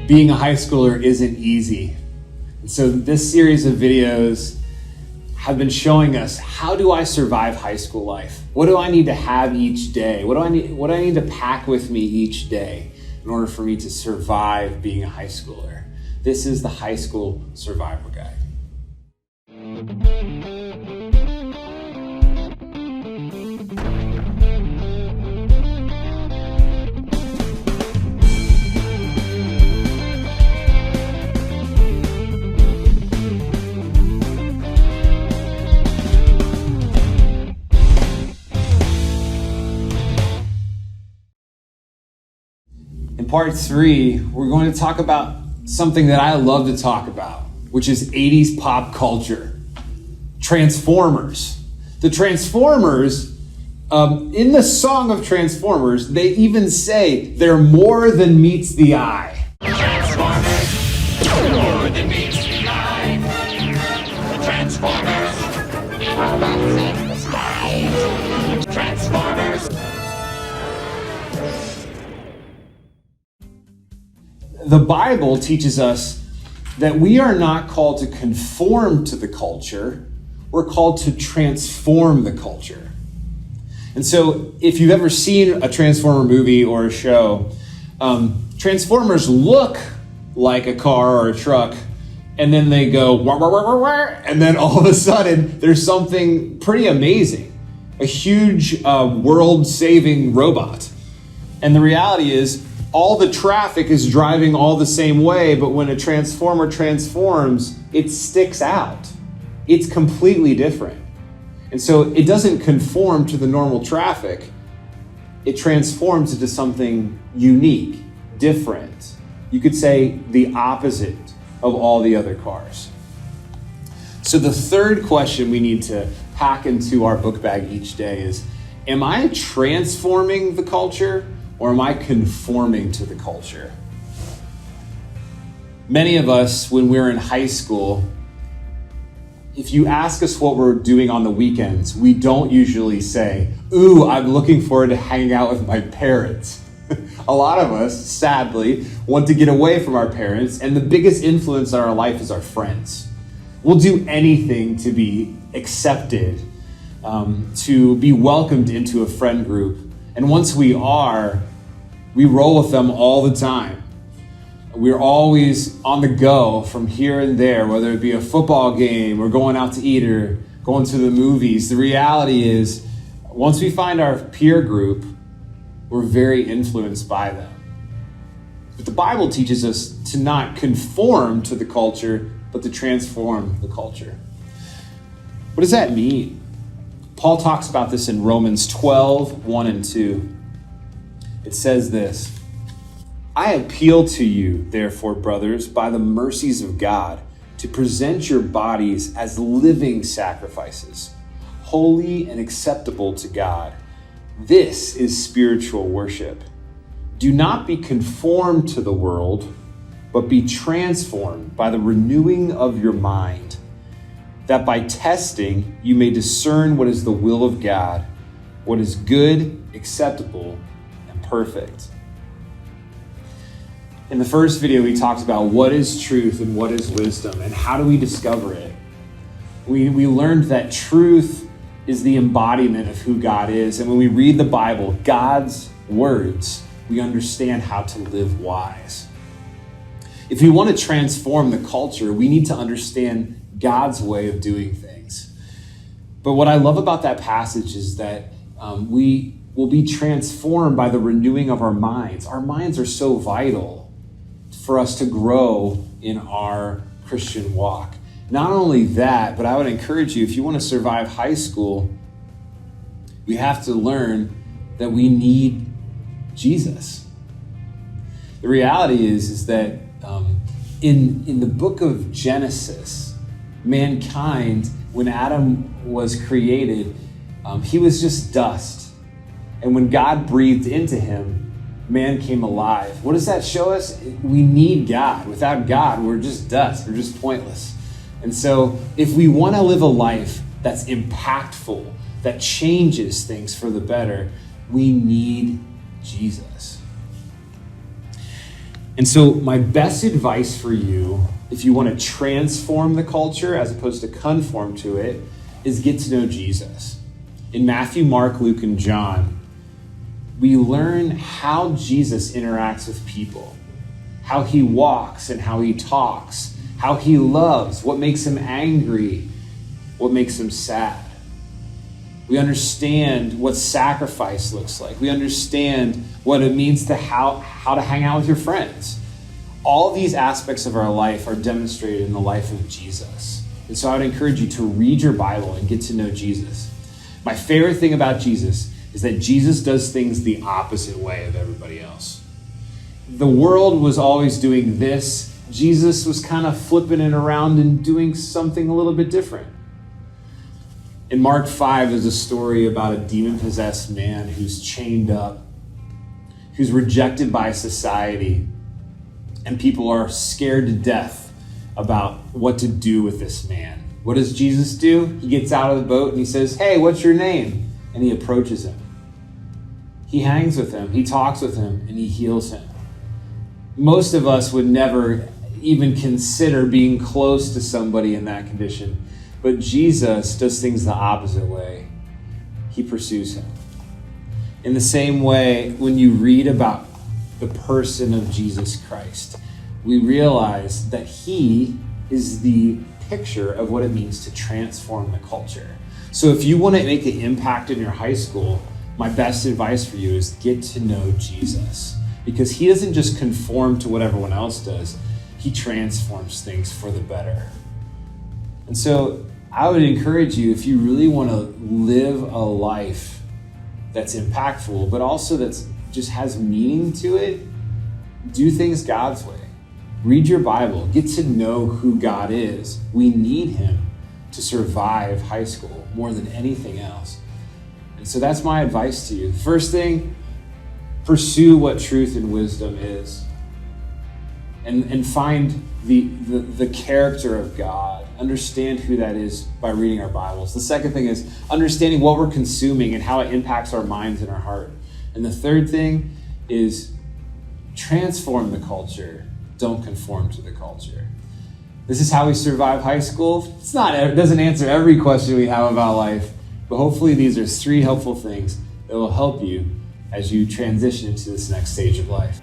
being a high schooler isn't easy. And so this series of videos have been showing us, how do I survive high school life? What do I need to have each day? What do I need to pack with me each day in order for me to survive being a high schooler? This is the High School Survival Guide. In part 3, we're going to talk about something that I love to talk about, which is 80s pop culture. Transformers. The Transformers, in the song of Transformers, they even say they're more than meets the eye. Transformers, more than meets the eye. Transformers, robots in the sky. Transformers. The Bible teaches us that we are not called to conform to the culture, we're called to transform the culture. And so if you've ever seen a Transformer movie or a show, Transformers look like a car or a truck, and then they go, wah, wah, wah, wah, wah, and then all of a sudden there's something pretty amazing, a huge world-saving robot. And the reality is, all the traffic is driving all the same way, but when a transformer transforms, it sticks out. It's completely different. And so it doesn't conform to the normal traffic. It transforms into something unique, different. You could say the opposite of all the other cars. So the third question we need to pack into our book bag each day is, am I transforming the culture? Or am I conforming to the culture? Many of us, when we're in high school, if you ask us what we're doing on the weekends, we don't usually say, ooh, I'm looking forward to hanging out with my parents. A lot of us, sadly, want to get away from our parents, and the biggest influence on our life is our friends. We'll do anything to be accepted, to be welcomed into a friend group. And once we are, we roll with them all the time. We're always on the go from here and there, whether it be a football game or going out to eat or going to the movies. The reality is, once we find our peer group, we're very influenced by them. But the Bible teaches us to not conform to the culture, but to transform the culture. What does that mean? Paul talks about this in Romans 12, 1 and 2. It says this, I appeal to you, therefore, brothers, by the mercies of God, to present your bodies as living sacrifices, holy and acceptable to God. This is spiritual worship. Do not be conformed to the world, but be transformed by the renewing of your mind, that by testing you may discern what is the will of God, what is good, acceptable, and perfect. In the first video, we talked about what is truth and what is wisdom, and how do we discover it. We learned that truth is the embodiment of who God is, and when we read the Bible, God's words, we understand how to live wise. If we want to transform the culture, we need to understand God's way of doing things. But what I love about that passage is that we will be transformed by the renewing of our minds. Our minds are so vital for us to grow in our Christian walk. Not only that, but I would encourage you, if you want to survive high school, we have to learn that we need Jesus. The reality is that in the book of Genesis, mankind, when Adam was created, he was just dust. And when God breathed into him, man came alive. What does that show us? We need God. Without God, we're just dust. We're just pointless. And so if we want to live a life that's impactful, that changes things for the better, we need Jesus. And so my best advice for you, if you want to transform the culture as opposed to conform to it, is get to know Jesus. In Matthew, Mark, Luke, and John, we learn how Jesus interacts with people, how he walks and how he talks, how he loves, what makes him angry, what makes him sad. We understand what sacrifice looks like. We understand what it means to how to hang out with your friends. All these aspects of our life are demonstrated in the life of Jesus. And so I would encourage you to read your Bible and get to know Jesus. My favorite thing about Jesus is that Jesus does things the opposite way of everybody else. The world was always doing this. Jesus was kind of flipping it around and doing something a little bit different. In Mark 5, there's a story about a demon-possessed man who's chained up, who's rejected by society, and people are scared to death about what to do with this man. What does Jesus do? He gets out of the boat and he says, "Hey, what's your name?" And he approaches him. He hangs with him, he talks with him, and he heals him. Most of us would never even consider being close to somebody in that condition. But Jesus does things the opposite way. He pursues him. In the same way, when you read about the person of Jesus Christ, we realize that he is the picture of what it means to transform the culture. So if you want to make an impact in your high school, my best advice for you is get to know Jesus. Because he doesn't just conform to what everyone else does. He transforms things for the better. And so I would encourage you, if you really want to live a life that's impactful, but also that's just has meaning to it, do things God's way. Read your Bible. Get to know who God is. We need him to survive high school more than anything else. And so that's my advice to you. First thing, pursue what truth and wisdom is. And find the character of God. Understand who that is by reading our Bibles. The second thing is understanding what we're consuming and how it impacts our minds and our heart. And the third thing is transform the culture. Don't conform to the culture. This is how we survive high school. It doesn't answer every question we have about life, but hopefully these are 3 helpful things that will help you as you transition into this next stage of life.